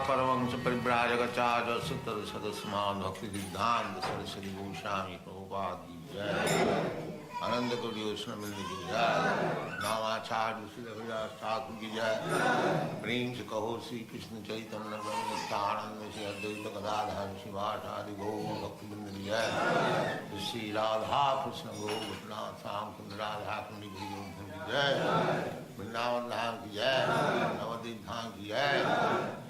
परमंश परिव्राजकाचार्य सुतर सदस्यमान भक्ति सिद्धांत सरस्वती गोस्वामी प्रभुपाद की जय। आनंद कोटि वैष्णव की जय। नामाचार्य श्री रविदास ठाकुर की जय। प्रेम से कहो श्री कृष्ण चैतन्य नित्यानंद श्री अद्वैत गदाधर शिवाचार्य गौर भक्तवृंद की जय। श्री राधा कृष्ण गोपनाथ श्याम कुंद राधा कुंड की जय। वृंदावन धाम की जय। नवद्वीप धाम की जय।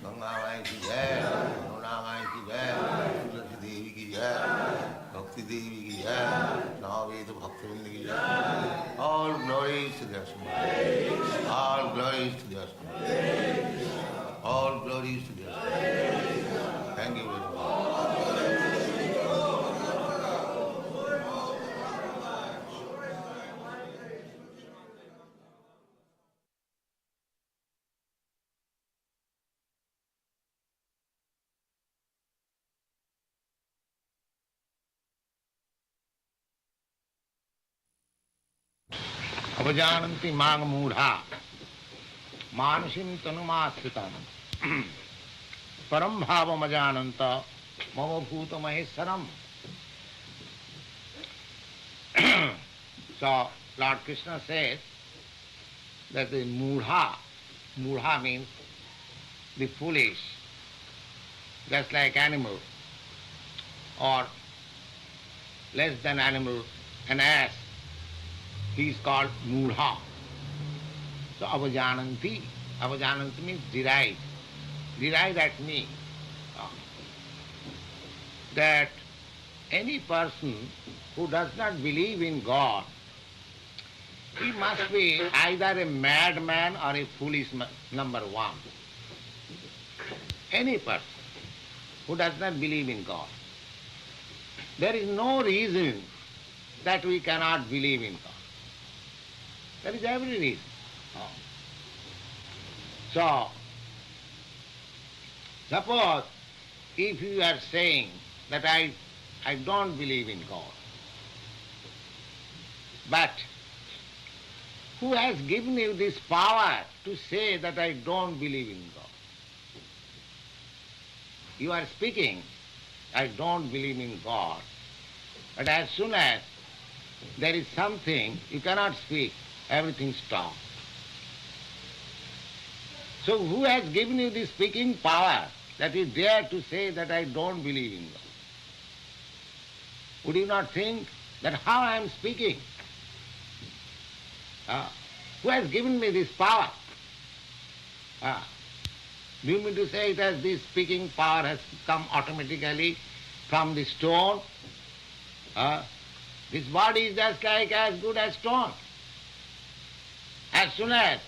गंगा माई की जय। यमुना माई की जय। तुलसी देवी की जय। भक्ति देवी की जय। नववेद भक्तवृंद की जय। All glories to the Asma. All glories to the Asma. All glories to the Asma. Thank you very much. अवजानन्ति मां मूढ़ा मानसिं तनुमाश्रितं परम भावमजानन्त मम भूत Maheshwaram. So Lord Krishna says that the mudha means the foolish, just like animal or less than animal, an ass. He is called mudha. So avajananti means deride at me. That any person who does not believe in God, he must be either a madman or a foolish man, number one. Any person who does not believe in God. There is no reason that we cannot believe in God. There is every reason. So, suppose if you are saying that I don't believe in God, but who has given you this power to say that I don't believe in God? You are speaking, I don't believe in God, but as soon as there is something, you cannot speak. Everything stops. So who has given you this speaking power that you dare to say that I don't believe in God? Would you not think that how I am speaking? Who has given me this power? Do you mean to say that this speaking power has come automatically from the stone? This body is just like as good as stone. As soon as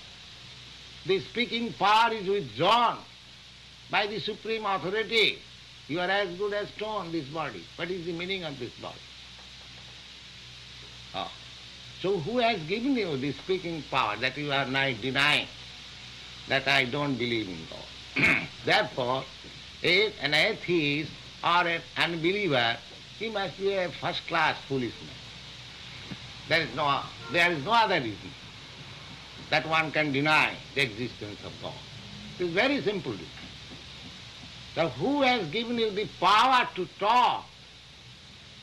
the speaking power is withdrawn by the supreme authority, you are as good as stone, this body. What is the meaning of this body? So who has given you the speaking power that you are now denying that I don't believe in God? Therefore, if an atheist or an unbeliever, he must be a first-class foolish man. There is no other reason that one can deny the existence of God. It is very simple. So who has given you the power to talk,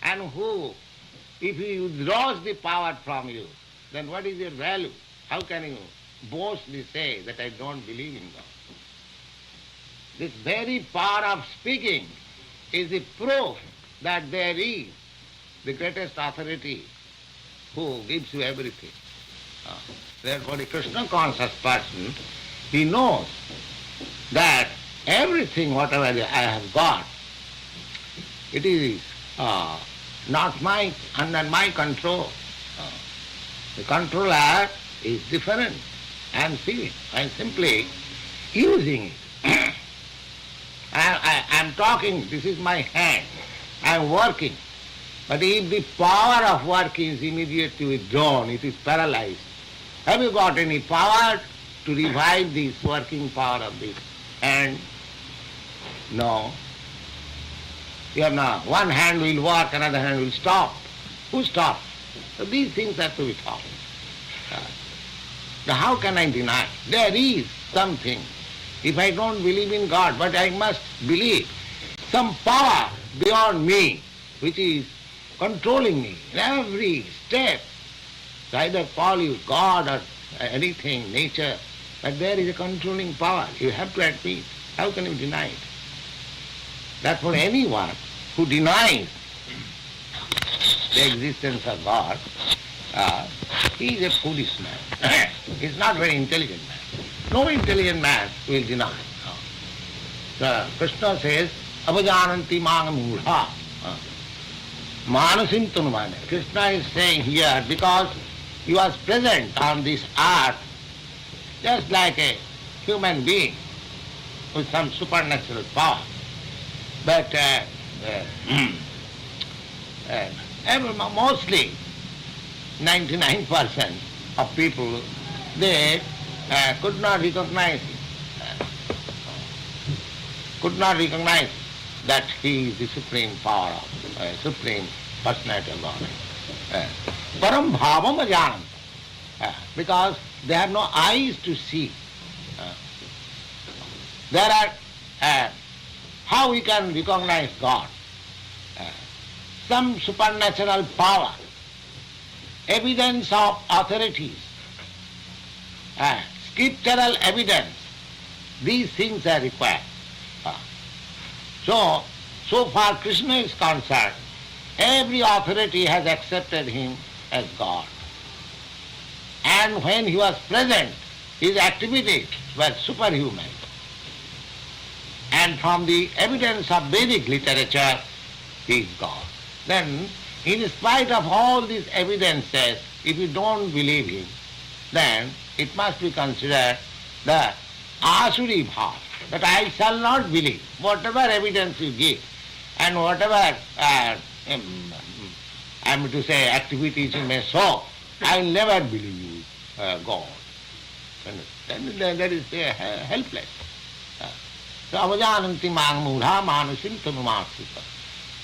and who, if he withdraws the power from you, then what is your value? How can you boastfully say that I don't believe in God? This very power of speaking is the proof that there is the greatest authority who gives you everything. Therefore, the Krishna conscious person, he knows that everything, whatever I have got, it is not under my control. The controller is different. I am feeling. I am simply using it. I am talking, this is my hand. I am working. But if the power of work is immediately withdrawn, it is paralyzed. Have you got any power to revive this working power of this hand? No. You have not. One hand will work, another hand will stop. Who stops? So these things have to be taught. Now how can I deny? There is something If I don't believe in God, but I must believe some power beyond me which is controlling me in every step. So either call you God or anything, nature, but there is a controlling power. You have to admit. How can you deny it? Therefore anyone who denies the existence of God, he is a foolish man. He is not very intelligent man. No intelligent man will deny. So Krishna says, 𝐒𝐵𝗶𝗯𝗵𝘂𝗽𝗱 𝗏𝗓. Krishna is saying here, because he was present on this earth just like a human being with some supernatural power. But mostly 99% of people, they could not recognize that he is the supreme power of supreme personality of God. Param bhavam ajananta, because they have no eyes to see. There are how we can recognize God? Some supernatural power, evidence of authorities, scriptural evidence, these things are required. So far Krishna is concerned, every authority has accepted him as God. And when he was present, his activities were superhuman. And from the evidence of Vedic literature, he is God. Then, in spite of all these evidences, if you don't believe him, then it must be considered the asuri bhav, that I shall not believe. Whatever evidence you give, and whatever, activities you may show, I will never believe you, God. And then that is helpless. So, 𝐒𝐵𝗶𝗯𝗵𝘂𝗽𝗱 𝗏𝗓.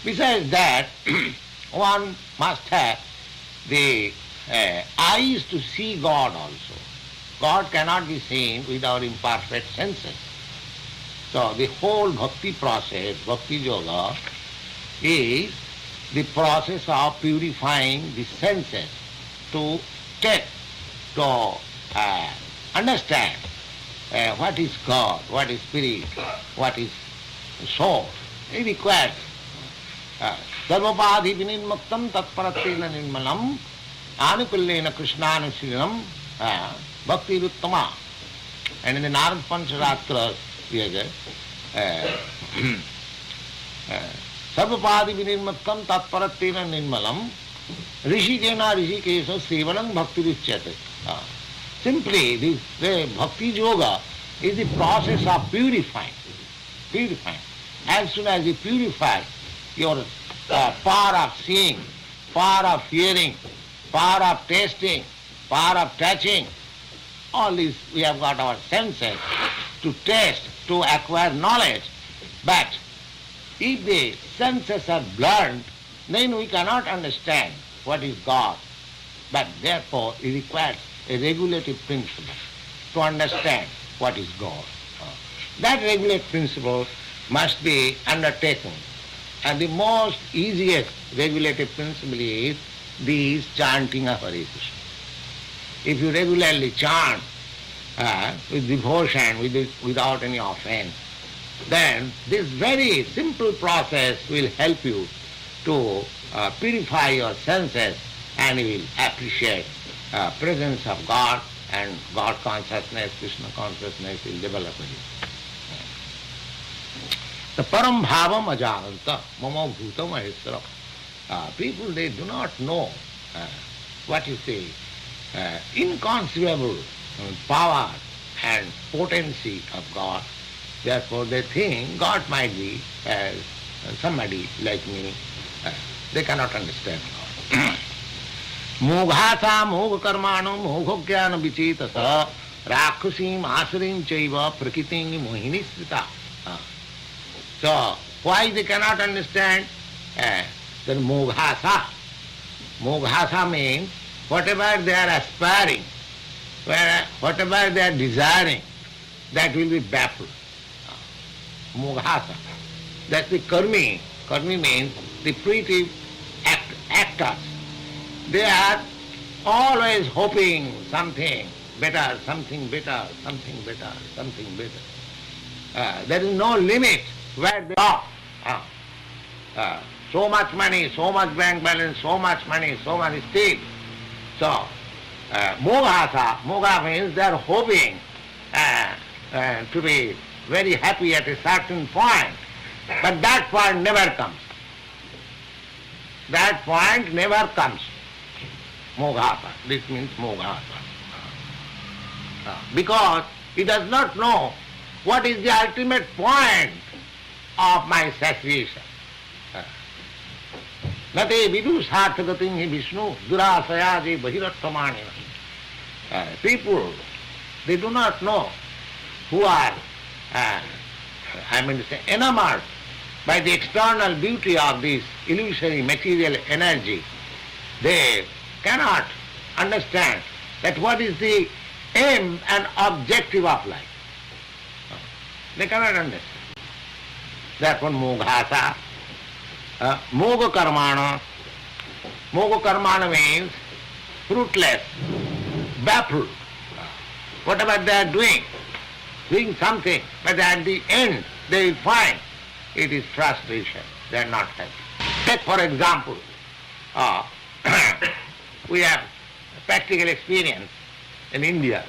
Besides that, one must have the eyes to see God also. God cannot be seen with our imperfect senses. So the whole bhakti process, bhakti yoga, is the process of purifying the senses to get, to understand what is God, what is spirit, what is soul. It requires 𝗏𝗏 विनिर्मुक्तं तत्परत्वेन निर्मलं आनुकूल्येन कृष्णानुशीलनं भक्तिरुत्तमा. And in the Narad Pancharattras, 𝗏𝗏 विनिर्मुक्तं तत्परत्वेन निर्मलं ऋषिकेना ऋषिकेशो सेवनं भक्तिरुच्यते. Simply, the bhakti yoga is the process of purifying. As soon as you purify your power of seeing, power of hearing, power of tasting, power of touching, all this we have got our senses to taste, to acquire knowledge. But if the senses are blurred, then we cannot understand what is God. But therefore it requires a regulative principle to understand what is God. That regulative principle must be undertaken. And the most easiest regulative principle is this chanting of HareKrishna. If you regularly chant with devotion, without any offense, then this very simple process will help you to purify your senses, and you will appreciate presence of God, and God consciousness, Krishna consciousness will develop in you. The param bhavam ajananta mama bhutam ahesara. People, they do not know what is the inconceivable power and potency of God. Therefore they think God might be somebody like me. They cannot understand God. मोघासा मोघ कर्माणो मोघ ज्ञान विचेतस राक्षसीम आसुरीम चैव प्रकृतिं मोहिनी स्थिता. So why they cannot understand? Then moghasa. Moghasa means whatever they are aspiring, whatever they are desiring, that will be baffled. Moghasa. That's the karmi. Karmi means the fruitive actors. They are always hoping something better, something better, something better, something better. There is no limit where they are. So much money, so much bank balance, so much money, so much steel. So, moghasa, mogha means they are hoping to be very happy at a certain point, but that point never comes. That point never comes. Moghasa, this means moghasa. Because he does not know what is the ultimate point of my satiation. Nate vidu sarthagatim hi Vishnu durasaya bahiratthamanina. People, they do not know who are, enamored by the external beauty of this illusory material energy. They cannot understand that what is the aim and objective of life. They cannot understand. Therefore, moghasa, moga karmana. Moga karmana means fruitless, baffled. Whatever they are doing something, but at the end they will find it is frustration. They are not happy. Take for example, we have practical experience in India.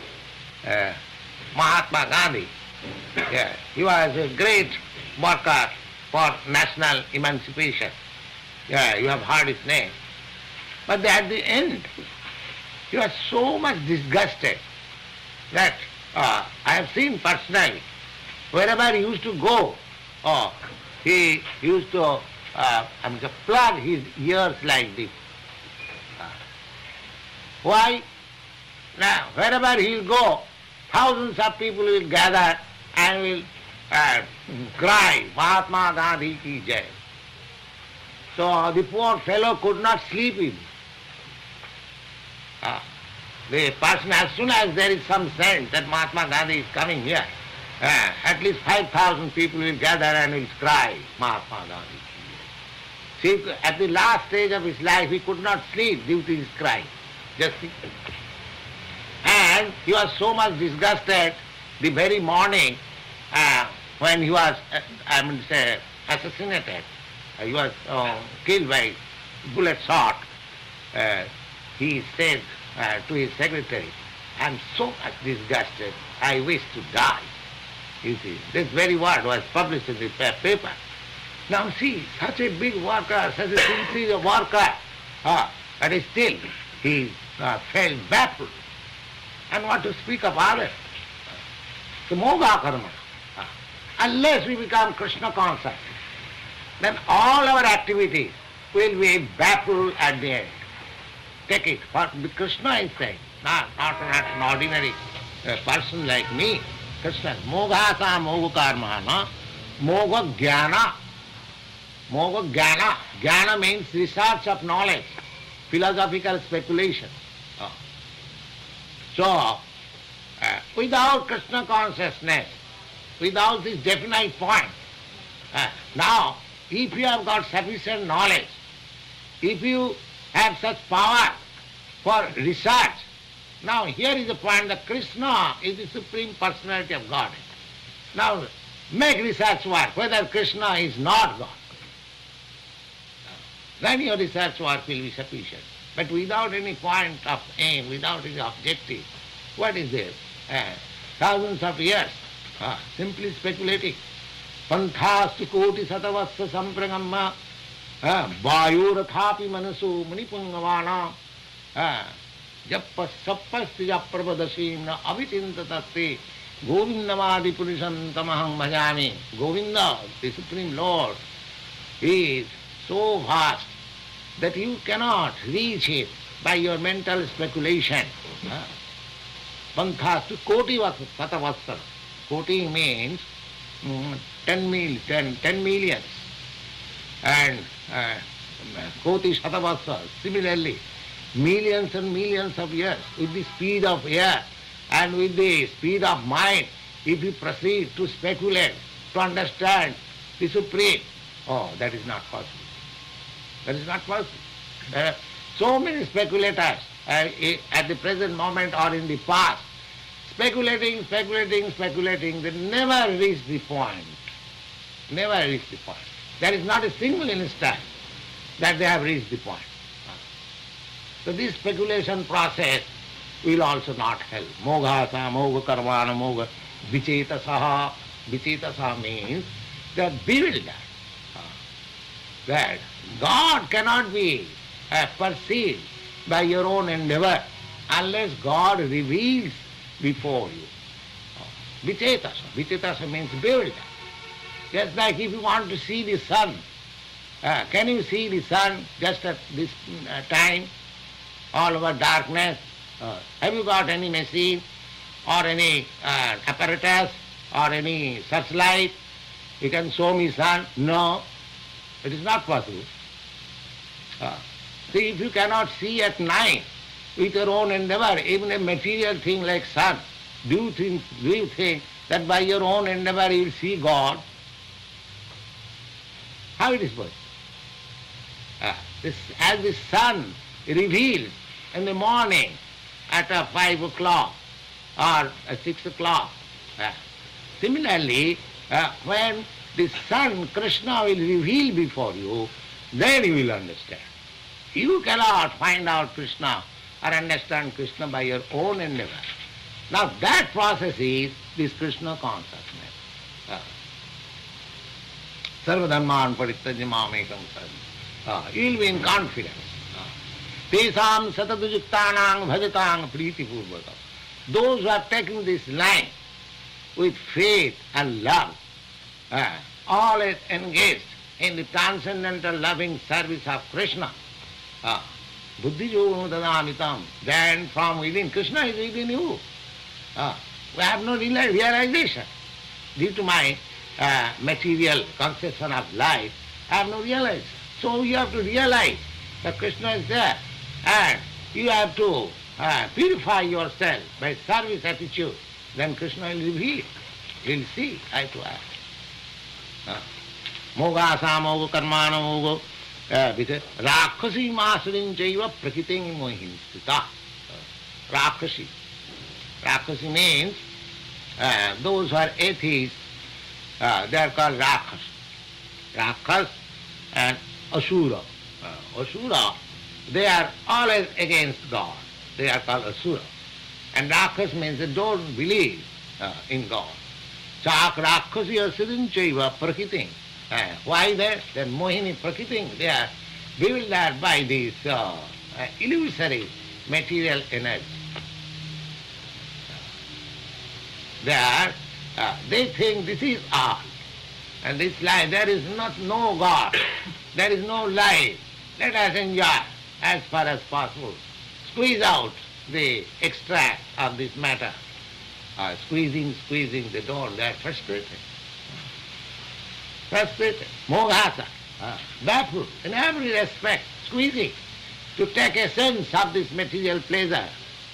Mahatma Gandhi, he was a great worker for national emancipation. You have heard his name. But at the end, he was so much disgusted that I have seen personally, wherever he used to go, he used to plug his ears like this. Why? Now, wherever he will go, thousands of people will gather and will cry, Mahatma Gandhi ki jai. So the poor fellow could not sleep in. The person, as soon as there is some sense that Mahatma Gandhi is coming here, at least 5,000 people will gather and will cry, Mahatma Gandhi. See, at the last stage of his life, he could not sleep due to his cry. Just see. And he was so much disgusted the very morning when he was, assassinated. He was killed by bullet shot. He said to his secretary, I am so much disgusted, I wish to die. You see, this very word was published in the paper. Now see, such a big worker, such a sincere worker, but still he felt baffled. And what to speak of others? So moga karma. Unless we become Krishna conscious, then all our activities will be baffled at the end. Take it, what Krishna is saying, not an ordinary person like me. Krishna, moghasa moga karma, moga jnana. Moga jnana. Jnana means research of knowledge, philosophical speculation. So, without Krishna consciousness, without this definite point, now, if you have got sufficient knowledge, if you have such power for research, now here is the point that Krishna is the Supreme Personality of Godhead. Now, make research work, whether Krishna is not God. Then your research work will be sufficient. But without any point of aim, without any objective, what is this? Thousands of years, simply speculating. Panthastu koti satavassa sampragamma vayurathapi manasu manipungavana jappas sappasti japrabadasim na avitintatasti govindamadi purusham tamaham bhajami. Govinda, the Supreme Lord, is so vast that you cannot reach it by your mental speculation. Panthastu koti satavassa. Koti means 10 millions. And koti satavassa, similarly, millions and millions of years, with the speed of air and with the speed of mind, if you proceed to speculate, to understand the Supreme, that is not possible. That is not possible. So many speculators at the present moment or in the past, speculating, they never reach the point. Never reach the point. There is not a single instant that they have reached the point. So this speculation process will also not help. Moghasa, moga karmana, moga vichetasaha. Vichetasaha means they are bewildered. That God cannot be perceived by your own endeavor unless God reveals before you. Vichetasa. Vichetasa means bewildered. Just like if you want to see the sun, can you see the sun just at this time, all over darkness? Have you got any machine or any apparatus or any searchlight? You can show me sun? No, it is not possible. See, if you cannot see at night with your own endeavor, even a material thing like sun, do you think that by your own endeavor you will see God? How it is possible? As the sun reveals in the morning at 5 o'clock or 6 o'clock, similarly, when the sun, Krishna, will reveal before you, then you will understand. You cannot find out Krishna or understand Krishna by your own endeavor. Now that process is this Krishna consciousness. Sarvadharman parityajya mamekam saranam. You will be in confidence. Tesam satadujuktanang bhajatang priti purvakam. Those who are taking this line with faith and love, all is engaged in the transcendental loving service of Krishna. Buddhi yoga dadamitam. Then from within, Krishna is within you. We have no realization. Due to my material conception of life, I have no realization. So you have to realize that Krishna is there, and you have to purify yourself by service attitude. Then Krishna will reveal. You will see eye to eye. Mogasa, moga karmana, moga rakkhasi masarin chaiva prakiting mohinstita. Rakkhasi. Rakkhasi means those who are atheists, they are called Rakhas. Rakhas and Asura. Asura, they are always against God. They are called Asura. And Rakhas means they don't believe in God. Chak Rakhasi asirin chaiva prakiting. Why that? Then Mohini prakiting. They are bewildered by this illusory material energy. They think this is all, and this life, there is no God, there is no life. Let us enjoy as far as possible. Squeeze out the extract of this matter. Squeezing, they don't, they are frustrated. Moghasa, baffled in every respect, squeezing to take a sense of this material pleasure,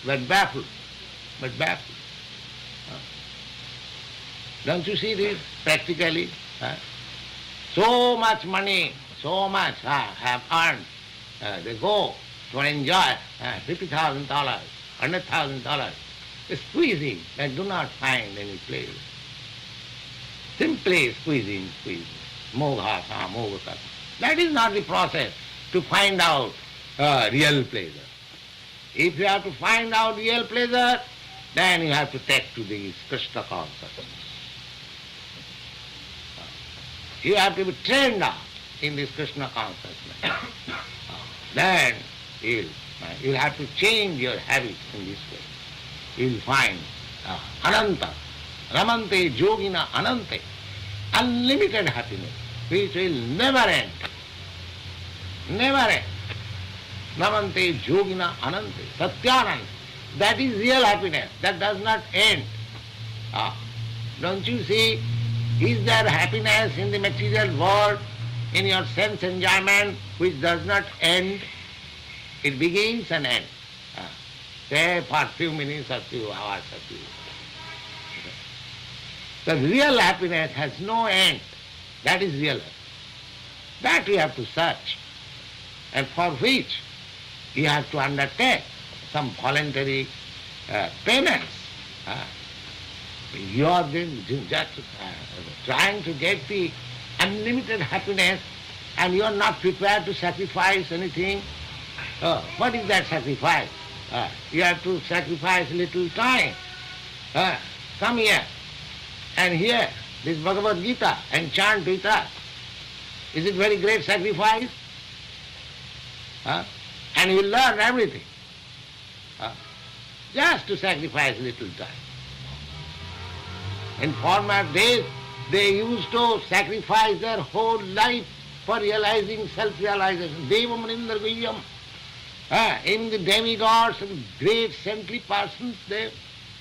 but baffled. Don't you see this practically? So much money, so much have earned. They go to enjoy $50,000, $100,000. Squeezing, they do not find any pleasure. Simply squeezing. Moghasa, moghasa. That is not the process to find out real pleasure. If you have to find out real pleasure, then you have to take to this Krishna consciousness. You have to be trained up in this Krishna consciousness. Then you'll have to change your habits in this way. You'll find ananta, ramante yogina anante, unlimited happiness, which will never end. Never end. Ramante yogina anante, satyananda. That is real happiness. That does not end. Don't you see? Is there happiness in the material world, in your sense enjoyment, which does not end? It begins and ends. Say for a few minutes or few hours or few. The real happiness has no end. That is real happiness. That you have to search, and for which you have to undertake some voluntary penance. You are just trying to get the unlimited happiness, and you are not prepared to sacrifice anything. What is that sacrifice? You have to sacrifice little time. Come here and hear this Bhagavad Gita and chant with us. Is it very great sacrifice? And you learn everything. Just to sacrifice little time. In former days, they used to sacrifice their whole life for realizing self-realization. 𝗍𝗿𝗯𝗵𝘂𝗍. In the demigods and great saintly persons, they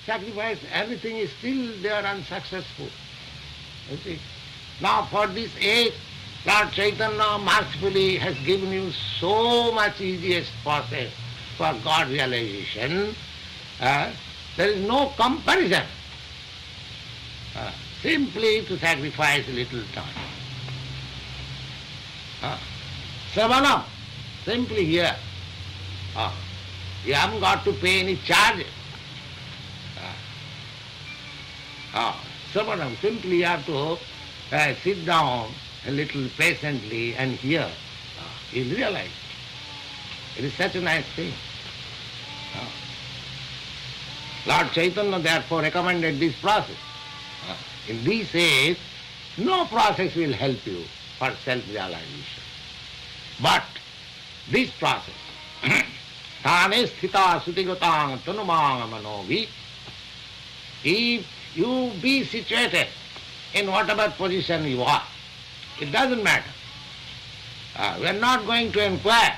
sacrifice everything, is still they are unsuccessful. You see. Now for this age, Lord Chaitanya mercifully has given you so much easiest process for God realization. There is no comparison. Simply to sacrifice a little time. Savanam, simply here. You haven't got to pay any charges. Savanam, simply you have to sit down a little patiently and hear. You'll realize. It is such a nice thing. Lord Chaitanya therefore recommended this process. In this age, no process will help you for self-realization. But this process, 𝗏𝗏 sthita sutigatang tanumang manovi, if you be situated in whatever position you are, it doesn't matter. We are not going to inquire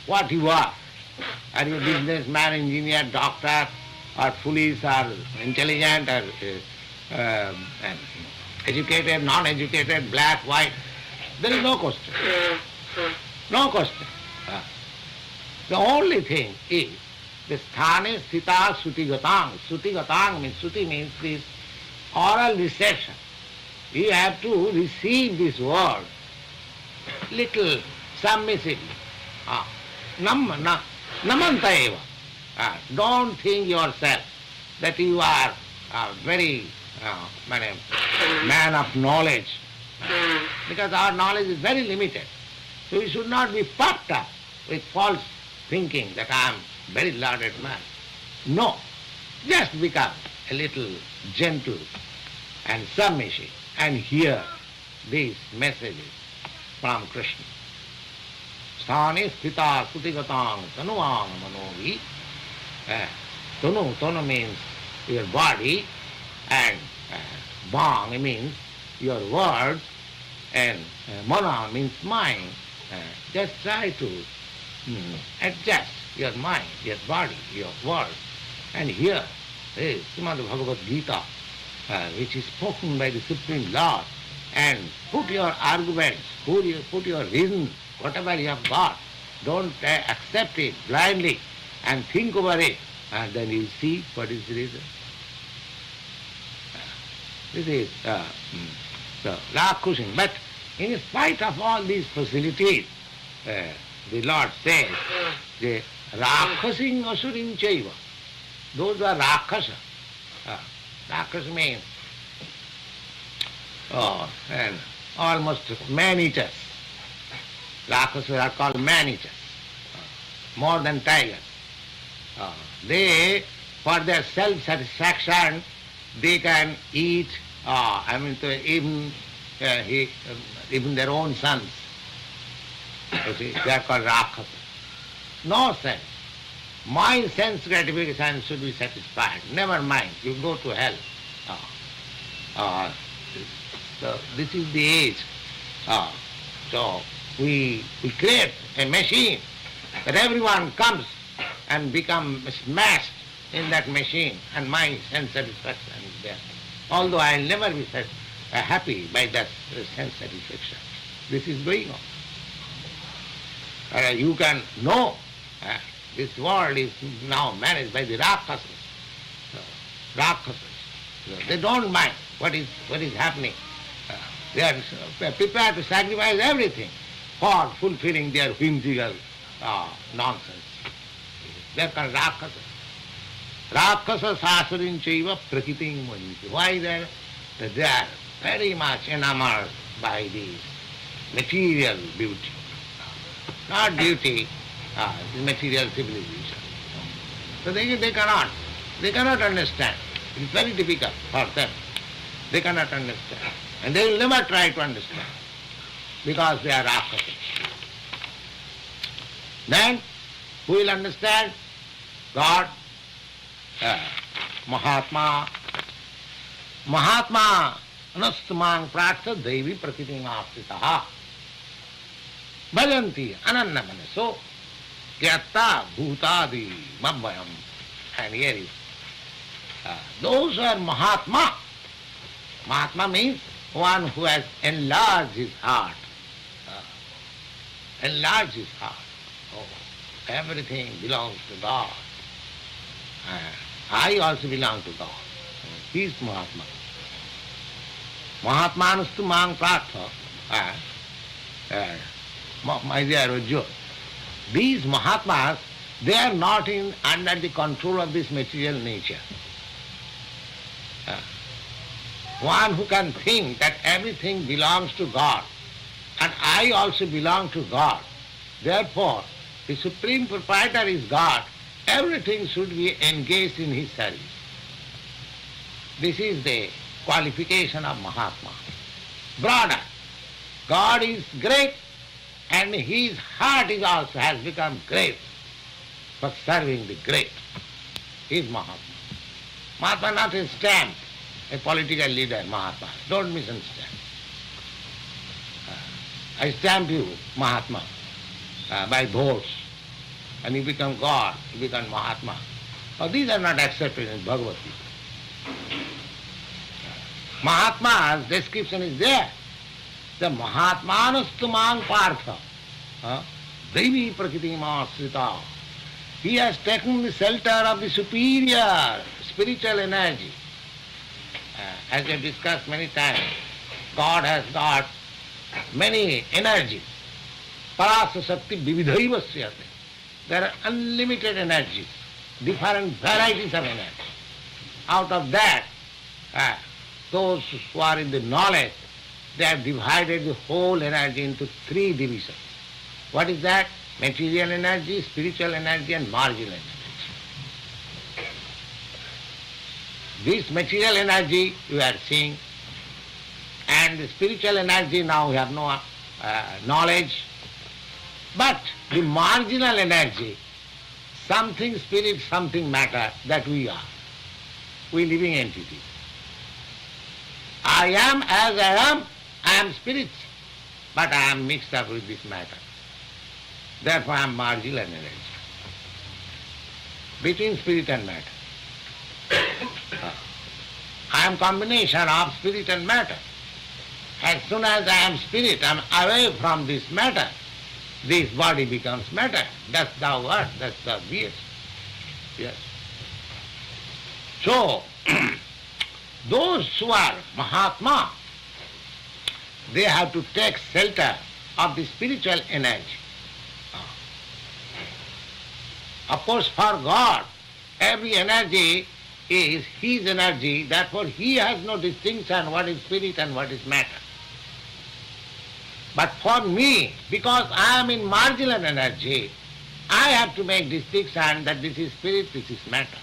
what you are. Are you a businessman, engineer, doctor, or foolish, or intelligent, or educated, non-educated, black, white? There is no question. No question. The only thing is the sthane sthita sutigatang. Sutigatang means, suti means this oral reception. You have to receive this word little submissively. Namanta eva. Don't think yourself that you are very man of knowledge, because our knowledge is very limited. So we should not be puffed up with false thinking that I am very learned man. No, just become a little gentle and submissive and hear these messages from Krishna. Sthane sthita sutigatang tanuvang manovi. Tanu means your body, and bang means your words, and mana means mind. Just try to adjust your mind, your body, your words, and hear this Srimad Bhagavad Gita, which is spoken by the Supreme Lord, and put your arguments, put your reason, whatever you have got. Don't accept it blindly and think over it, and then you'll see what is the reason. This is the Rakhusing. But in spite of all these facilities, the Lord says, the Rakhasing asurin chaiva. Those are Rakhasa. Rakhasa means and almost man-eaters. Rakhasas are called man-eaters, more than tigers. They, for their self-satisfaction, they can eat, even their own sons. You see, they are called Rakhasas. No sense. My sense gratification should be satisfied. Never mind, you go to hell. So this is the age. So we create a machine that everyone comes and become smashed in that machine, and my sense satisfaction is there. Although I will never be happy by that sense satisfaction. This is going on. You can know this world is now managed by the Rakshasas. Rakshasas. They don't mind. what is happening. They are prepared to sacrifice everything for fulfilling their whimsical nonsense. They are called Rakkhasas. Rakkhasa sasarinchaiva prakritim manjati. Why they are very much enamored by this material beauty. Not beauty, the material civilization. So they cannot understand. It is very difficult for them. They cannot understand. And they will never try to understand because they are Rakkhasas. Then who will understand? God, Mahatma. Mahatma anastamang pratha devi prakritim apsitaha. Bhajanti ananna manaso kyatta bhutadi mabbayam. And here is those who are Mahatma. Mahatma means one who has enlarged his heart. Enlarged his heart. Oh, everything belongs to God. I also belong to God. He is Mahatma. Mahatmanastu mang pratha. My dear Arjuna, these Mahatmas, they are not under the control of this material nature. One who can think that everything belongs to God and I also belong to God. Therefore, the Supreme Proprietor is God. Everything should be engaged in his service. This is the qualification of Mahatma. Broader. God is great and his heart is also has become great for serving the great. He is Mahatma. Mahatma not a stamp, a political leader, Mahatma. Don't misunderstand. I stamp you, Mahatma, by votes, and you become God, you become Mahatma. Now, these are not accepted in Bhagavad Gita. Mahatma's description is there. The Mahatmanastumang Partha, Devi Prakritim Asrita. He has taken the shelter of the superior spiritual energy. As we have discussed many times, God has got many energies. Parasa Shakti Vividhaiva Sriyate. There are unlimited energies, different varieties of energy. Out of that, those who are in the knowledge, they have divided the whole energy into three divisions. What is that? Material energy, spiritual energy and marginal energy. This material energy we are seeing, and the spiritual energy now we have no knowledge. But the marginal energy, something spirit, something matter, that we are. We living entities. I am as I am spirit, but I am mixed up with this matter. Therefore I am marginal energy. Between spirit and matter. I am combination of spirit and matter. As soon as I am spirit, I am away from this matter. This body becomes matter. That's the word, that's the being. Yes. So, those who are Mahatma, they have to take shelter of the spiritual energy. Of course, for God, every energy is his energy, therefore he has no distinction what is spirit and what is matter. But for me, because I am in marginal energy, I have to make distinction that this is spirit, this is matter.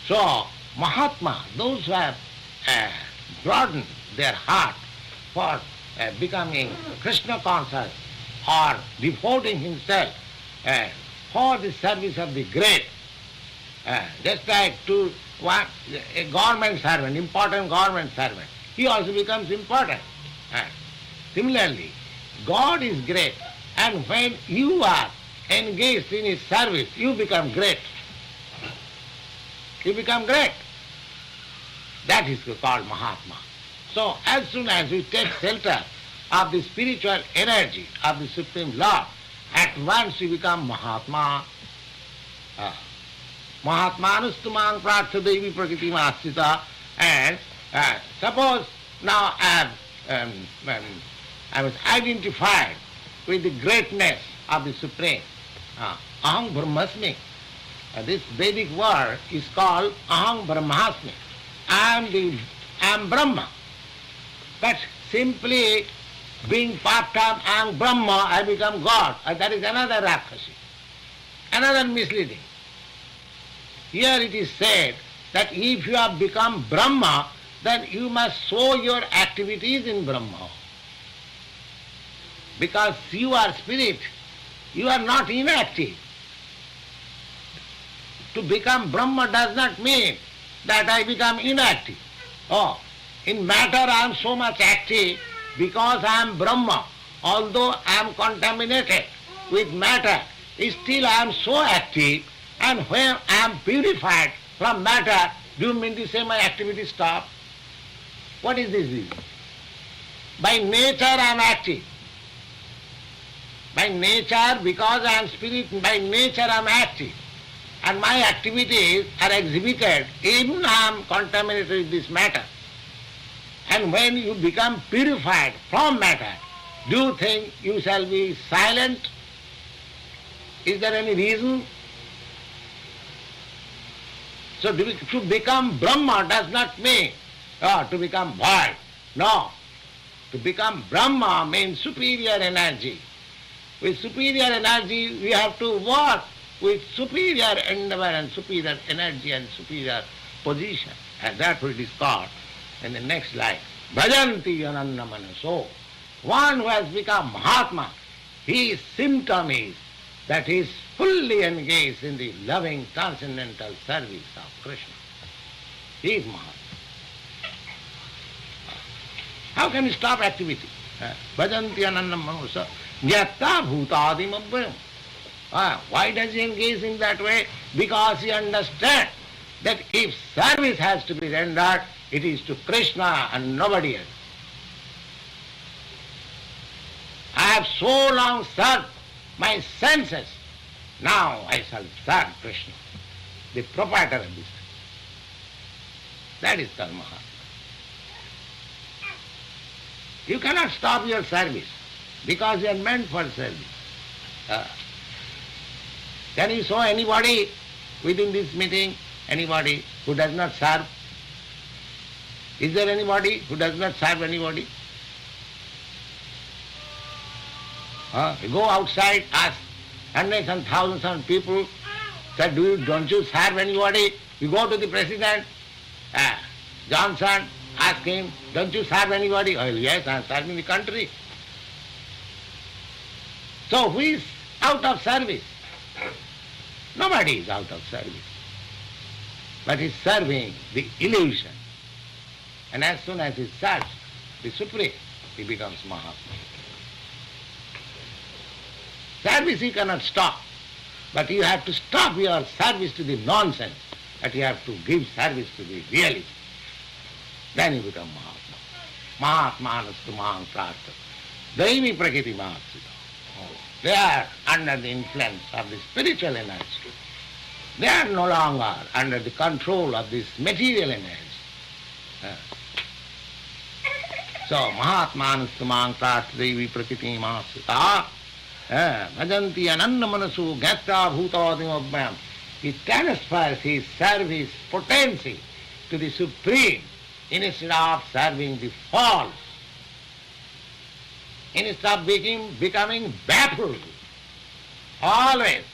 So, Mahatma, those who have broadened their heart for becoming Krishna conscious or devoting himself for the service of the great, just like to a government servant, important government servant, he also becomes important. Similarly, God is great, and when you are engaged in his service, you become great. You become great. That is called Mahatma. So as soon as we take shelter of the spiritual energy of the Supreme Lord, at once we become Mahatma. Mahatmanastu mang prartha devi prakriti masita. And suppose now I was identified with the greatness of the Supreme. Aham Brahmasmi. This Vedic word is called Aham Brahmasmi. I am Brahma. But simply being part of I am Brahma, I become God. That is another rakshasi, another misleading. Here it is said that if you have become Brahma, then you must show your activities in Brahma. Because you are spirit, you are not inactive. To become Brahma does not mean that I become inactive. In matter I am so much active because I am Brahma. Although I am contaminated with matter, still I am so active, and when I am purified from matter, do you mean to say my activity stop? What is this reason? By nature I am active. By nature, because I am spirit, by nature I am active. And my activities are exhibited, even I am contaminated with this matter. And when you become purified from matter, do you think you shall be silent? Is there any reason? So to become Brahma does not mean to become void. No. To become Brahma means superior energy. With superior energy we have to work with superior endeavor and superior energy and superior position. And therefore it is called in the next line, Bhajanti Ananna Manaso. One who has become Mahatma, his symptom is that he is fully engaged in the loving transcendental service of Krishna. He is Mahatma. How can you stop activity? Bhajanti Ananna Manaso. 𝗬𝗏𝗶𝗹. Why does he engage in that way? Because he understands that if service has to be rendered, it is to Krishna and nobody else. I have so long served my senses, now I shall serve Krishna, the proprietor of this. That is called Mahatma. You cannot stop your service because you are meant for service. Can you show anybody within this meeting, anybody who does not serve? Is there anybody who does not serve anybody? You go outside, ask hundreds and thousands of people, say, don't you serve anybody? You go to the president, Johnson, ask him, don't you serve anybody? Oh, yes, I am serving the country. So who is out of service? Nobody is out of service. But he is serving the illusion. And as soon as he serves the Supreme, he becomes Mahatma. Service you cannot stop, but you have to stop your service to the nonsense, but you have to give service to the reality. Then you become Mahatma. Mahatmanastu mang prartha devi prakriti mahasita. They are under the influence of the spiritual energy. They are no longer under the control of this material energy. So, Mahatmanastu mang prartha devi prakriti mahasita. Bhajanti ananna manasu 𝗬𝗏𝗶𝗹. He transfers his service potency to the Supreme instead of serving the false. Instead of becoming baffled, always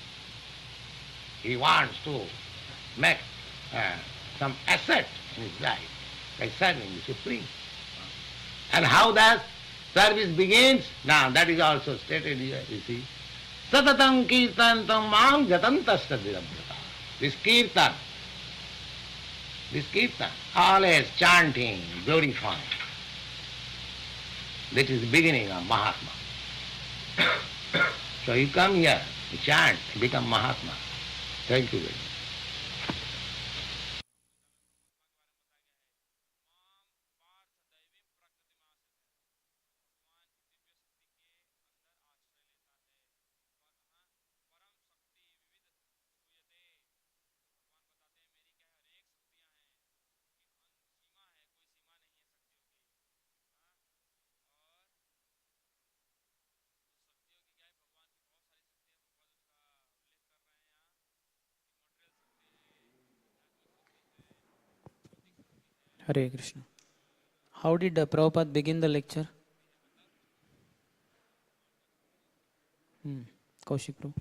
he wants to make some asset in his life by serving the Supreme. And how that service begins? Now that is also stated here, you see. Satatam kirtantam mam jatantasya dirabhyata. This kirtan, always chanting, glorifying. That is the beginning of Mahatma. So you come here, you chant, you become Mahatma. Thank you very much. Hare Krishna. How did Prabhupada begin the lecture? Kaushik Prabhu.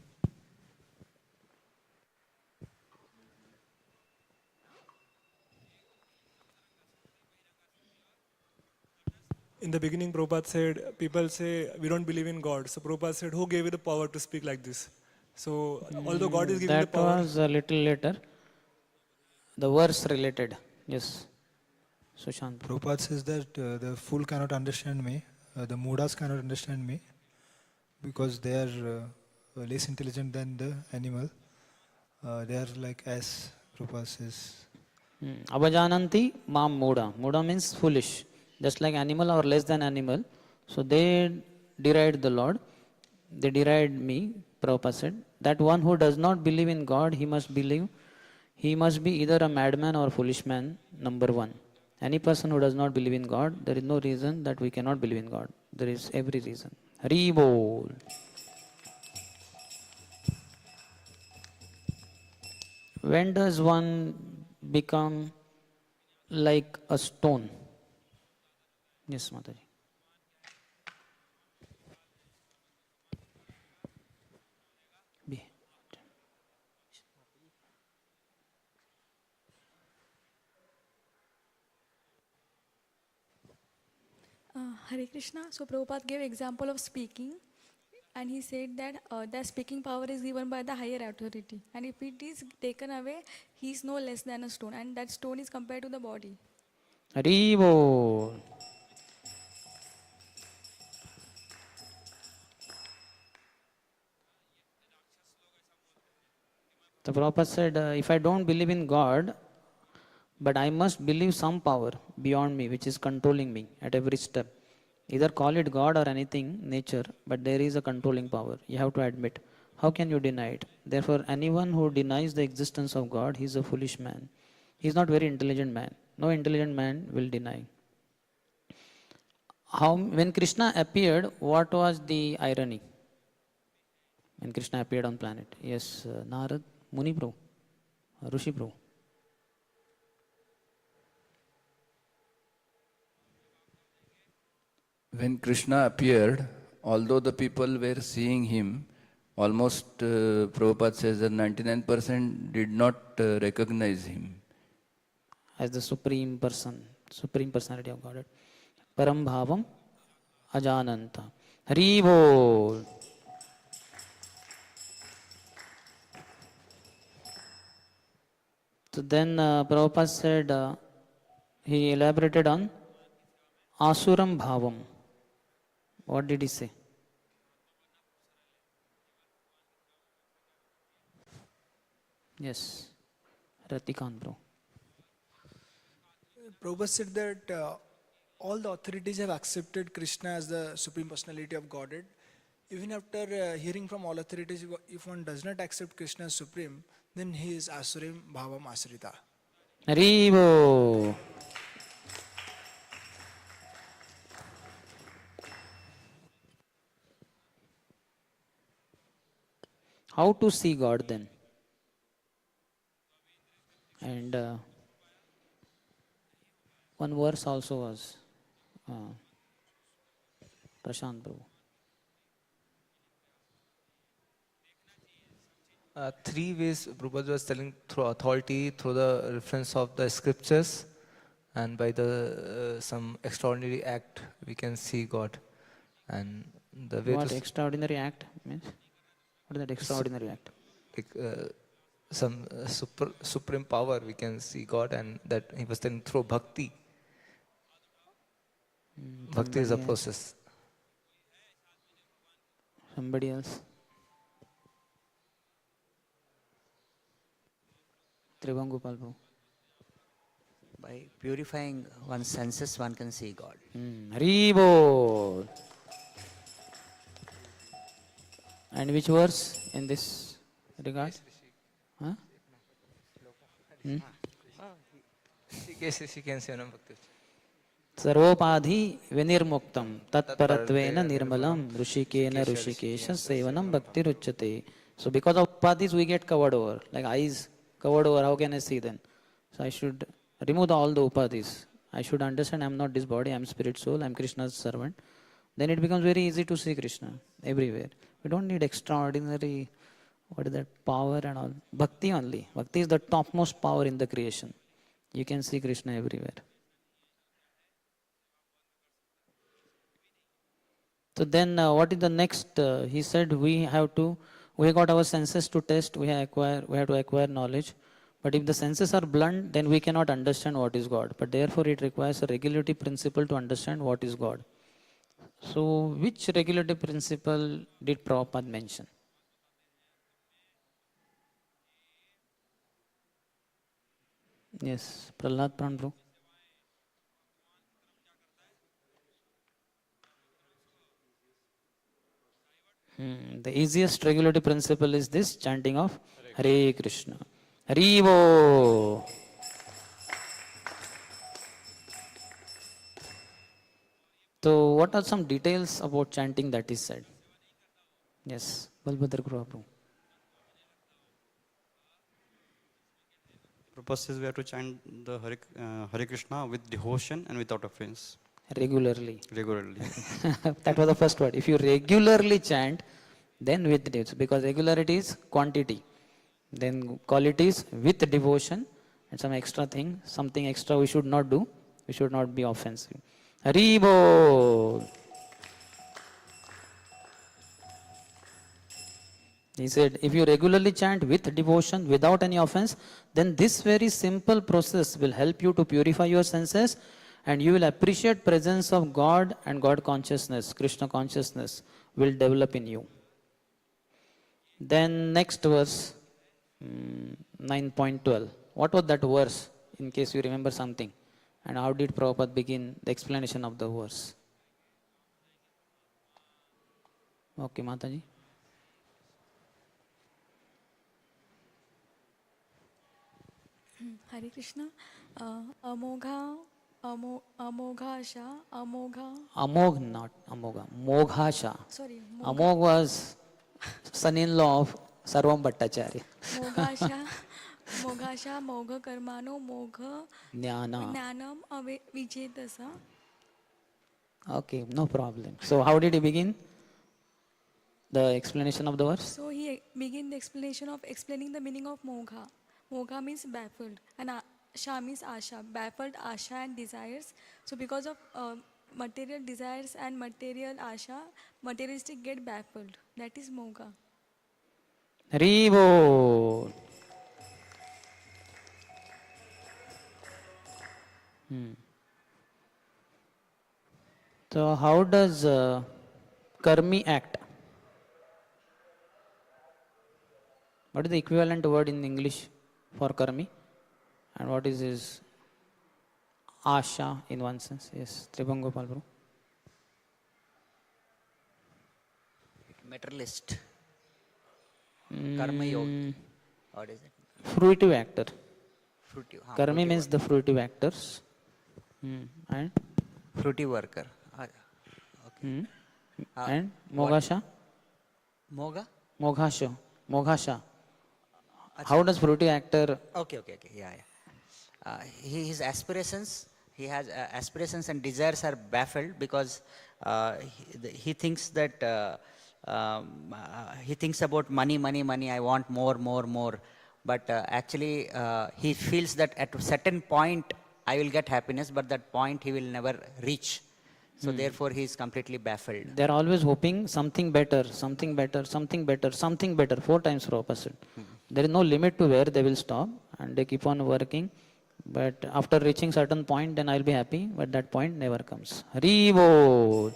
In the beginning, Prabhupada said, people say, we don't believe in God. So Prabhupada said, who gave you the power to speak like this? So although God is giving the That power. was a little later. The verse related. Yes. Sushant. Prabhupada says that the fool cannot understand me, the Mudas cannot understand me, because they are less intelligent than the animal. They are like as Prabhupada says. Avajananti mam muda. Muda means foolish. Just like animal or less than animal. So they deride the Lord. They deride me, Prabhupada said. That one who does not believe in God, he must be either a madman or a foolish man, number one. Any person who does not believe in God, there is no reason that we cannot believe in God. There is every reason. Hari bol. When does one become like a stone? Yes, Mataji. Be. Hare Krishna. So Prabhupada gave example of speaking, and he said that the speaking power is given by the higher authority, and if it is taken away, he is no less than a stone, and that stone is compared to the body. Hari bol. The Prabhupada said, if I don't believe in God, but I must believe some power beyond me, which is controlling me at every step. Either call it God or anything, nature, but there is a controlling power. You have to admit. How can you deny it? Therefore, anyone who denies the existence of God, he is a foolish man. He is not very intelligent man. No intelligent man will deny. When Krishna appeared, what was the irony? When Krishna appeared on planet? Yes, Narad, Muni Prabhu, Rishi Prabhu. When Krishna appeared, although the people were seeing him, almost Prabhupada says that 99% did not recognize him. As the Supreme Person, Supreme Personality of Godhead. Param Bhavam Ajananta. Hari bol. So then Prabhupada said, he elaborated on Asuram Bhavam. What did he say? Yes, Ratikant bro. Prabhupada said that all the authorities have accepted Krishna as the Supreme Personality of Godhead. Even after hearing from all authorities, if one does not accept Krishna as Supreme, then he is Asurim Bhavam Asrita. Haribo. How to see God then? And one verse also was Prashant Prabhu. Three ways Prabhupada was telling through authority, through the reference of the scriptures, and by the some extraordinary act we can see God. And the way What extraordinary act means? What is that extraordinary act? Like, some supreme power we can see God, and that he was telling through bhakti. Bhakti is a process. Somebody else? Trivangopal Prabhu. By purifying one's senses, one can see God. Haribo. And which verse in this regard? Huh? Sarvopadhi vinirmuktam tatparattvena nirmalam rushikena rushikesha sevanam bhakti ruchyate. So because of upadhis we get covered over, like eyes covered over, how can I see then? So I should remove all the upadhis. I should understand I am not this body, I am spirit soul, I am Krishna's servant. Then it becomes very easy to see Krishna everywhere. We don't need extraordinary, what is that, power and all. Bhakti only. Bhakti is the topmost power in the creation. You can see Krishna everywhere. So then what is the next? He said we got our senses to test, we have to acquire knowledge. But if the senses are blunt, then we cannot understand what is God. But therefore it requires a regulative principle to understand what is God. So which regulative principle did Prabhupada mention? Yes, Prahlad Pranbhu. The easiest regulative principle is this chanting of Hare Krishna. Haribo. So what are some details about chanting that is said? Yes, Balbhadra Prabhu. Prabhupada says we have to chant the Hare Krishna with devotion and without offense. Regularly. Regularly. That was the first word. If you regularly chant, then with devotion, because regularity is quantity. Then quality is with devotion and some extra thing, something extra we should not do. We should not be offensive. Haribo. He said, if you regularly chant with devotion, without any offense, then this very simple process will help you to purify your senses, and you will appreciate presence of God, and God consciousness, Krishna consciousness will develop in you. Then next verse, 9.12. What was that verse, in case you remember something? And how did Prabhupada begin the explanation of the verse? Okay, Mataji. Hare Krishna. Amogha, Amoghasha, Amogha. Amogh, not Amogha. Moghasha. Sorry. Amogh was son-in-law of Sarvam Bhattacharya. Moghasha, Mogha Karmano, Mogha Jnanam Vijetasa. Okay, no problem. So how did he begin the explanation of the verse? So he began the explanation of explaining the meaning of Mogha. Mogha means baffled, and Asha means Asha, baffled Asha and desires. So because of material desires and material Asha, materialistic get baffled. That is Mogha. Haribo. So how does karmi act? What is the equivalent word in English for karmi? And what is his asha in one sense? Yes, Tribhangopal bro. Materialist. Karma yogi. What is it? Fruitive actor. Fruitive. Karmi means the fruitive actors. And? Fruitive worker. Okay. And Moghasha? Mogha? Moghasha. How does fruitive actor? Okay. Yeah. His aspirations, he has aspirations and desires are baffled because he thinks that he thinks about money. I want more. But actually, he feels that at a certain point I will get happiness, but that point he will never reach. So therefore, he is completely baffled. They are always hoping something better. 4 times Prabhupada said. There is no limit to where they will stop, and they keep on working. But after reaching certain point, then I will be happy. But that point never comes. Haribo.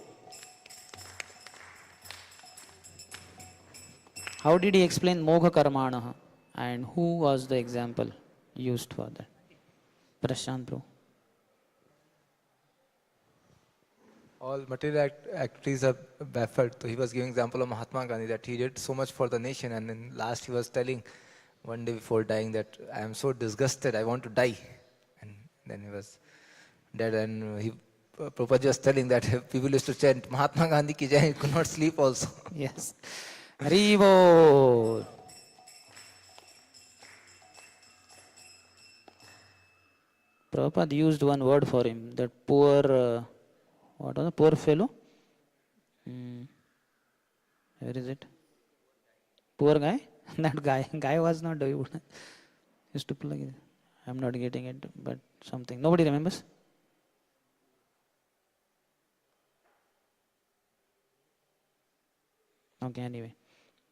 How did he explain Mogha Karmanaha? And who was the example used for that? Prashant bro. All material activities are baffled. So he was giving example of Mahatma Gandhi that he did so much for the nation, and then last he was telling one day before dying that I am so disgusted, I want to die. And then he was dead, and Prabhupada was telling that people used to chant Mahatma Gandhi ki jai, he could not sleep also. Yes. Haribo. Prabhupada used one word for him, that poor, what was it, poor fellow? Where is it? Poor guy? That guy was not doing good. Used to play. I'm not getting it, but something. Nobody remembers? Okay, anyway.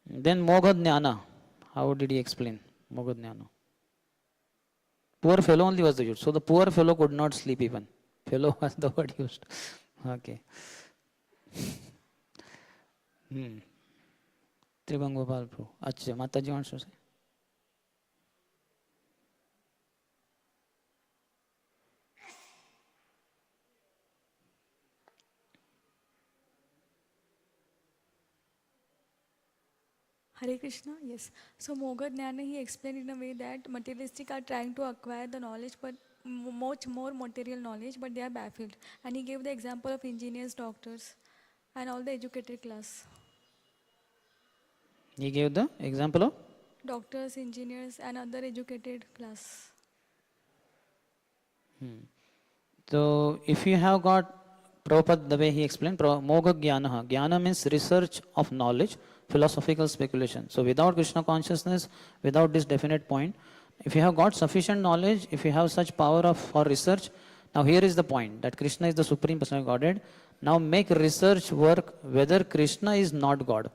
Then Mogadnyana. How did he explain Mogadnyana? Poor fellow only was the use. So the poor fellow could not sleep even. Fellow was the word used. Okay. Tribang Gopal Prabhu. Acha, Mataji wants to say. Hare Krishna, yes. So Mogadnyana, he explained in a way that materialistic are trying to acquire the knowledge, but much more material knowledge, but they are baffled. And he gave the example of engineers, doctors, and all the educated class. He gave the example of? Doctors, engineers, and other educated class. So if you have got Prabhupada, the way he explained, Moga Jnana. Jnana means research of knowledge, philosophical speculation. So without Krishna consciousness, without this definite point, if you have got sufficient knowledge, if you have such power for research, now here is the point, that Krishna is the Supreme Personality of Godhead. Now make research work whether Krishna is not God.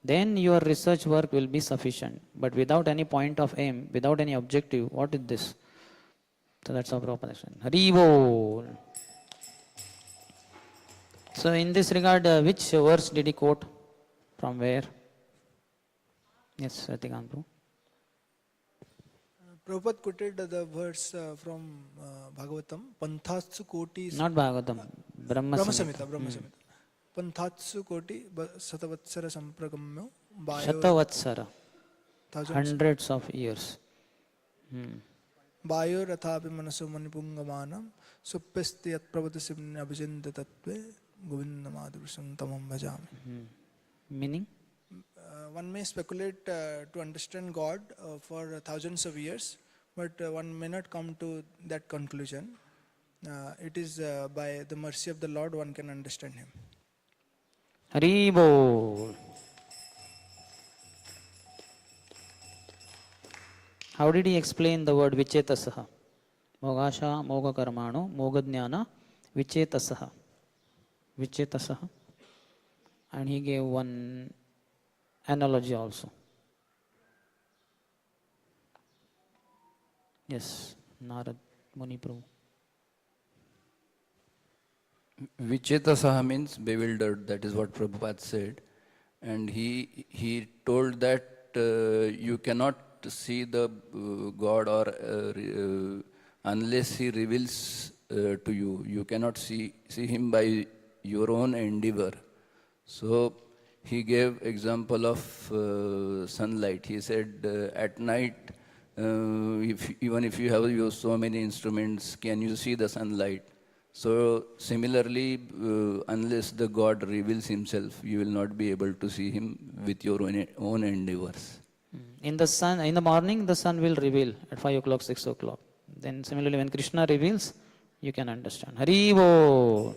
Then your research work will be sufficient. But without any point of aim, without any objective, what is this? So that's our proposition. Hari Bol. So in this regard, which verse did he quote? From where? Yes, Ratikant Prabhu. Prabhupada quoted the verse from Bhagavatam, Panthatsu Koti. Not Bhagavatam, Brahma Samhita. Panthatsu Koti Satavatsara Sampragamyo. Shatavatsara. Hundreds of years. Bayo Rathapi Manasu Manipungamanam Suppesti Yat Pravatasim Abhijinda Tatve Govindamadursam Tamam Bhajami. Meaning? One may speculate to understand God for thousands of years, but one may not come to that conclusion. It is by the mercy of the Lord one can understand Him. Hari Bol. How did he explain the word Vichetasaha? Mogasha, Moga Karmano, Mogadnyana, Vichetasaha. Vichetasaha. And he gave one analogy also. Yes, Narad Muni Prabhu. Vichetasaha means bewildered, that is what Prabhupada said. And he told that you cannot see the God or unless He reveals to you. You cannot see Him by your own endeavor. So he gave example of sunlight. He said at night, even if you have used so many instruments, can you see the sunlight? So similarly, unless the God reveals Himself, you will not be able to see Him with your own endeavors. In the morning, the sun will reveal at 5 o'clock, 6 o'clock. Then similarly, when Krishna reveals, you can understand. Hari Bol.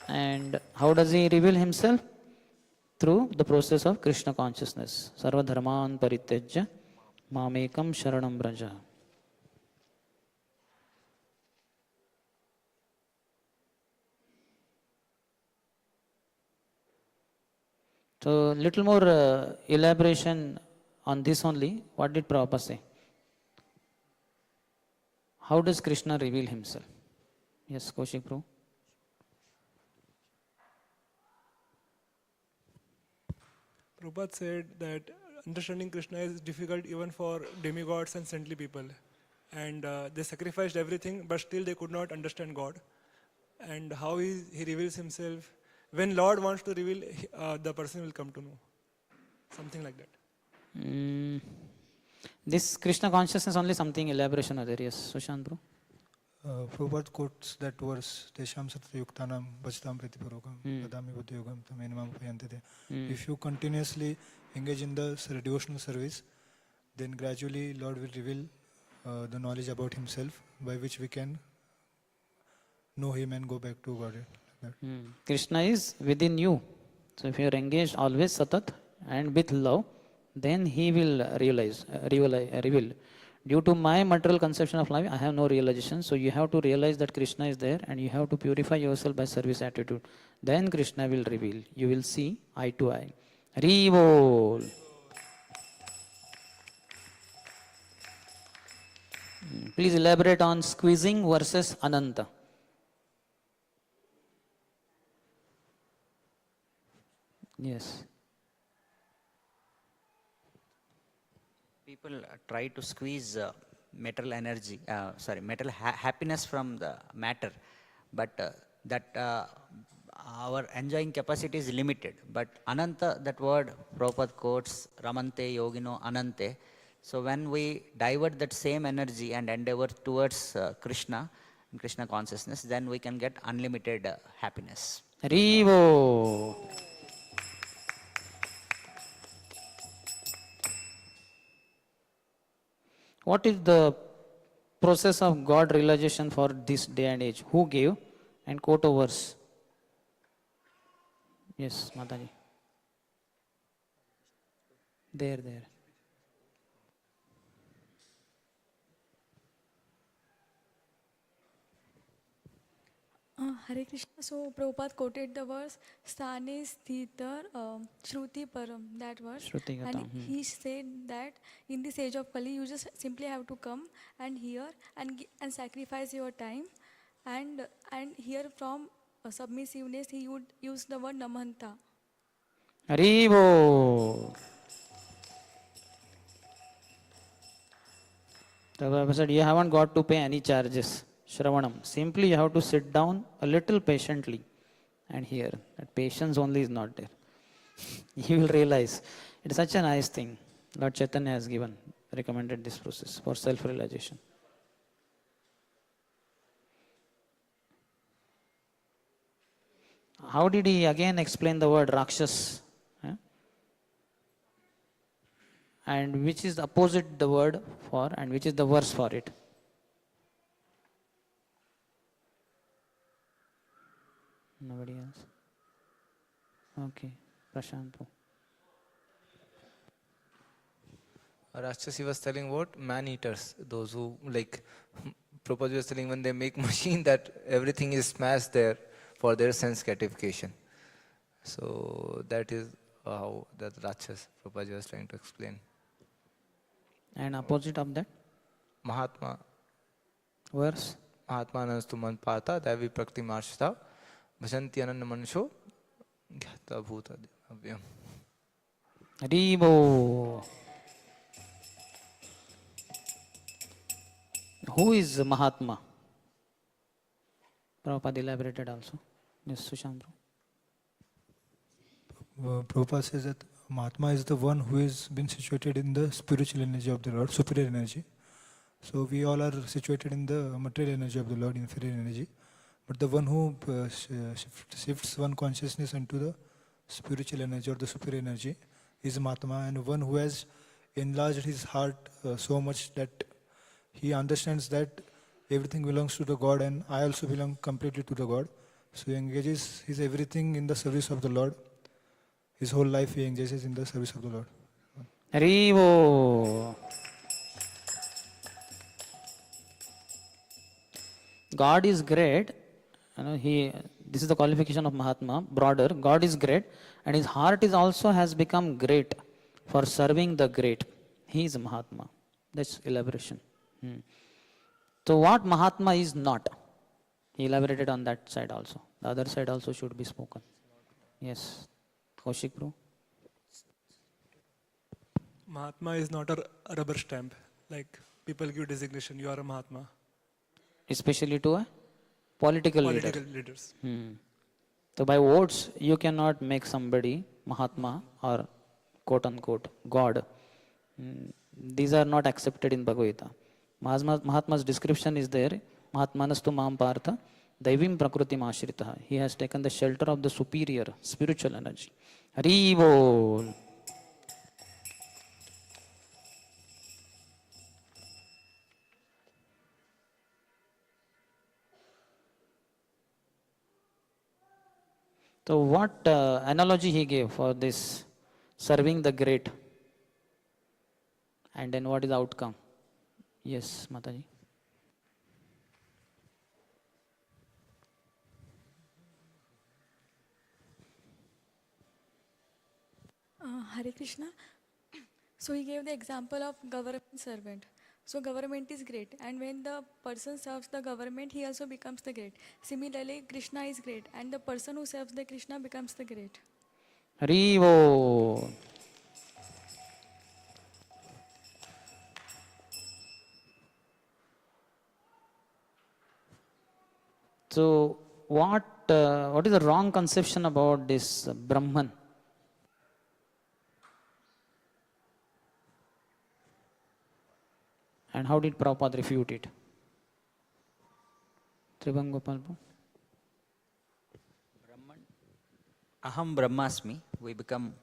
And how does he reveal himself? Through the process of Krishna consciousness. Sarva dharman parityajya mamekam sharanam braja. So little more elaboration on this only. What did Prabhupada say? How does Krishna reveal himself? Yes, Kaushik Prabhu. Prabhupada said that understanding Krishna is difficult even for demigods and saintly people. And they sacrificed everything, but still they could not understand God. And how he reveals himself. When Lord wants to reveal, the person will come to know. Something like that. This Krishna consciousness only something elaboration are there. Yes, Sushant Bro. Prabhupada quotes that verse, Tesham Satyayuktanam Bhajatam Pritipurokam Vadami Buddhayogam Tamenamam Upayantite. If you continuously engage in the devotional service, then gradually Lord will reveal the knowledge about himself by which we can know him and go back to God. Like that. Krishna is within you. So if you are engaged always satat and with love, then he will reveal. Due to my material conception of life, I have no realization. So you have to realize that Krishna is there and you have to purify yourself by service attitude. Then Krishna will reveal. You will see eye to eye. Hare Bol. Please elaborate on squeezing versus Ananta. Yes. People try to squeeze metal energy, metal happiness from the matter, but our enjoying capacity is limited. But Ananta, that word Prabhupada quotes, Ramante Yogino Anante. So when we divert that same energy and endeavor towards Krishna, and Krishna consciousness, then we can get unlimited happiness. Haribo. What is the process of God realization for this day and age? Who gave? And quote a verse. Yes, Mataji. There. Hare Krishna. So Prabhupada quoted the verse Sthane Sthitar Shruti Param, that verse. Shruti And Gatam, he said that in this age of Kali, you just simply have to come and hear and sacrifice your time. And hear from submissiveness, he would use the word Namanta. Haribo. The Prabhupada said, you haven't got to pay any charges. Shravanam. Simply you have to sit down a little patiently and hear. That patience only is not there. You will realize. It's such a nice thing. Lord Chaitanya has recommended this process for self-realization. How did he again explain the word Rakshas? And which is the opposite the word for and which is the verse for it? Nobody else? Okay, Prashant. Rakshasi was telling what? Man-eaters. Those who, like, Prabhupada was telling when they make machine that everything is smashed there for their sense gratification. So that is how that Rakshas Prabhupada was trying to explain. And opposite of that? Mahatma. Verse? Mahatma anastu man pata davi prakti marshita bhajanti ananya mansho gyata bhuta avyam. Haribo. Who is Mahatma? Prabhupada elaborated also. Yes, Sushant. Prabhupada says that Mahatma is the one who has been situated in the spiritual energy of the Lord, superior energy. So we all are situated in the material energy of the Lord, inferior energy. But the one who shifts one consciousness into the spiritual energy or the superior energy is Mahatma, and one who has enlarged his heart so much that he understands that everything belongs to the God and I also belong completely to the God. So he engages his everything in the service of the Lord. His whole life he engages in the service of the Lord. Haribo. God is great. This is the qualification of Mahatma, broader. God is great and his heart is also has become great for serving the great. He is a Mahatma. That's elaboration. So what Mahatma is not? He elaborated on that side also. The other side also should be spoken. Yes. Kaushik bro. Mahatma is not a rubber stamp. Like people give designation, you are a Mahatma. Especially to a political leaders. So by votes, you cannot make somebody Mahatma or quote unquote God. These are not accepted in Bhagavatam. Mahatma's description is there. Mahatmanastu mam partha daivim prakrutim ashritaha. He has taken the shelter of the superior spiritual energy. Hare Bol. So what analogy he gave for this serving the great? And then what is the outcome? Yes, Mataji. Hare Krishna. So he gave the example of government servant. So government is great, and when the person serves the government, he also becomes the great. Similarly, Krishna is great, and the person who serves the Krishna becomes the great. Harivo. So what is the wrong conception about this Brahman? And how did Prabhupada refute it? 𝗲𝗏𝗶𝗹. Aham Brahmasmi, we become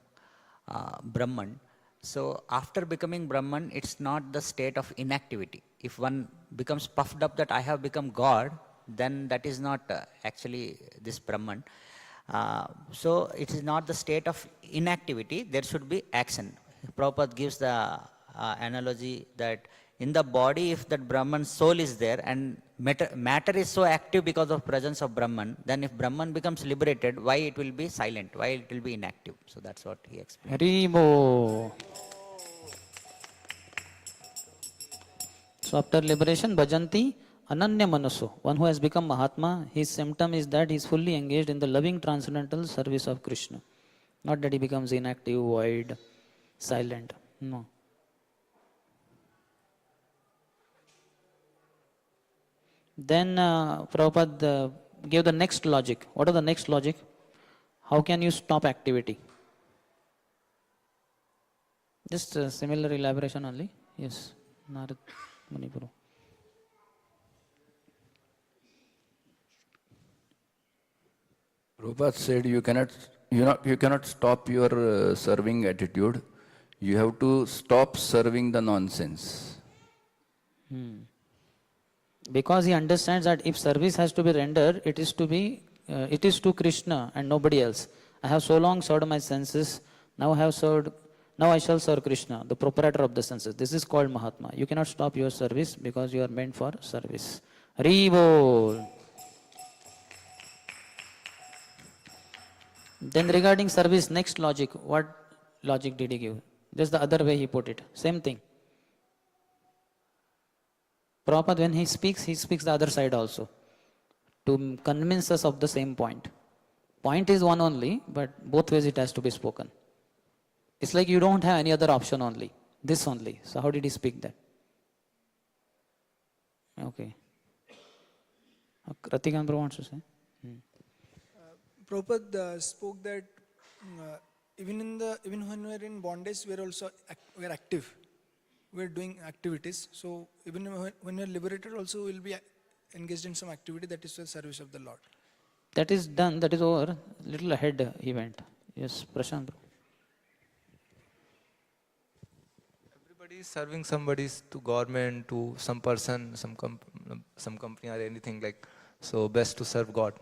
Brahman. So after becoming Brahman, it's not the state of inactivity. If one becomes puffed up that I have become God, then that is not actually this Brahman. So it is not the state of inactivity, there should be action. Prabhupada gives the analogy that in the body, if that Brahman soul is there and matter is so active because of presence of Brahman, then if Brahman becomes liberated, why it will be silent, why it will be inactive? So that's what he explained. Haribo. So after liberation, bhajanti ananya manaso. One who has become Mahatma, his symptom is that he is fully engaged in the loving transcendental service of Krishna. Not that he becomes inactive, void, silent. No. Then Prabhupada gave the next logic. What is the next logic? How can you stop activity? Just a similar elaboration only. Yes, Narad Manipuru. Prabhupada said you cannot stop your serving attitude. You have to stop serving the nonsense. Because he understands that if service has to be rendered, it is to Krishna and nobody else. I have so long served my senses. Now I shall serve Krishna, the proprietor of the senses. This is called Mahatma. You cannot stop your service because you are meant for service. Haribo. Then regarding service, next logic. What logic did he give? Just the other way he put it. Same thing. Prabhupada, when he speaks the other side also, to convince us of the same point. Point is one only, but both ways it has to be spoken. It's like you don't have any other option only, this only. So how did he speak that? Okay. Kratikan Prabhu wants to say? Prabhupada spoke that even when we are in bondage, we are active. We are doing activities. So even when we are liberated, also we will be engaged in some activity that is the service of the Lord. That is done. That is over. Little ahead he went. Yes, Prashant. Everybody is serving somebody to government, to some person, some company or anything like. So best to serve God.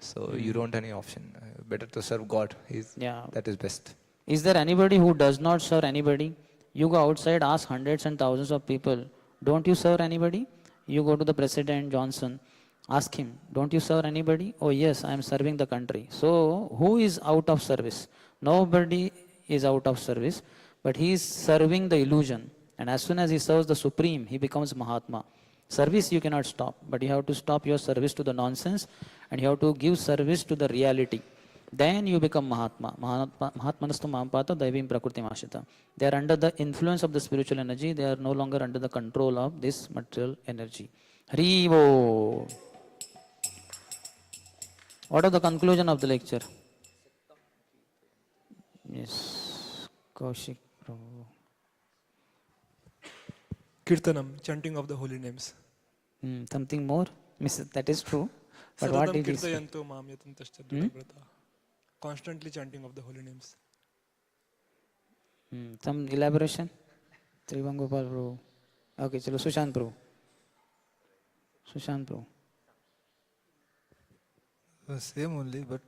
So you don't have any option. Better to serve God. That is best. Is there anybody who does not serve anybody? You go outside, ask hundreds and thousands of people, don't you serve anybody? You go to the President Johnson, ask him, don't you serve anybody? Oh yes, I am serving the country. So who is out of service? Nobody is out of service, but he is serving the illusion. And as soon as he serves the Supreme, he becomes Mahatma. Service you cannot stop, but you have to stop your service to the nonsense and you have to give service to the reality. Then you become Mahatma. Mahatmanastu Mahampata Daivim Prakritim Ashita. They are under the influence of the spiritual energy. They are no longer under the control of this material energy. Harivo. What is the conclusion of the lecture? Yes. Kaushik Prabhu. Kirtanam, chanting of the holy names. Something more? That is true. But what did he say? Constantly chanting of the holy names. Some elaboration? 𝗲𝗏𝗶𝗹 Prabhu. Okay, chalo, Sushant Prabhu. Same only, but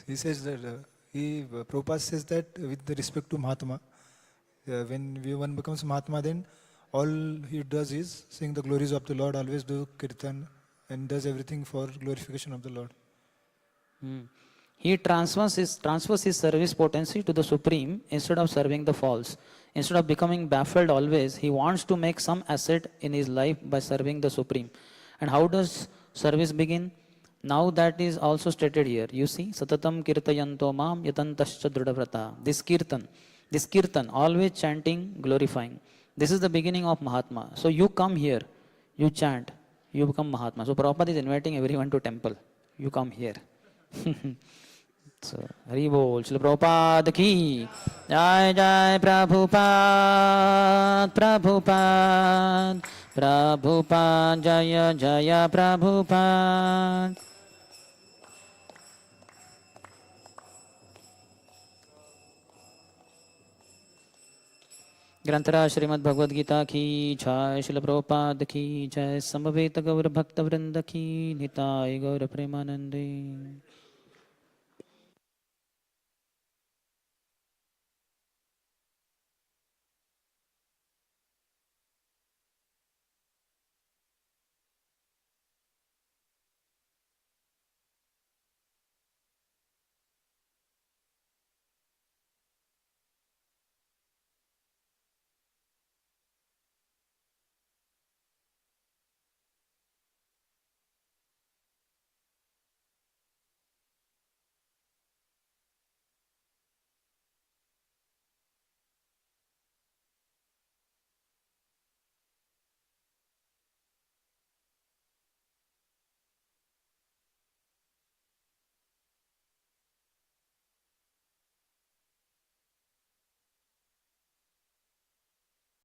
He says that, Prabhupada says that with the respect to Mahatma, when one becomes Mahatma, then all he does is sing the glories of the Lord, always do kirtan, and does everything for glorification of the Lord. He transfers his service potency to the Supreme instead of serving the false. Instead of becoming baffled always, he wants to make some asset in his life by serving the Supreme. And how does service begin? Now that is also stated here. You see, Satatam kirtayanto mam yatantascha drudavrata. This kirtan, always chanting, glorifying. This is the beginning of Mahatma. So you come here, you chant, you become Mahatma. So Prabhupada is inviting everyone to temple. You come here. So, Hari Bol, Srila Prabhupada ki, Jai Jai Prabhupada, Prabhupada, Prabhupada, Jaya Jaya Prabhupada. ग्रंथराज Shrimad Bhagavad Gita की जय, श्रील प्रभुपाद की जय, समवेत गौर भक्त वृंद की निताय गौर प्रेमानंदे।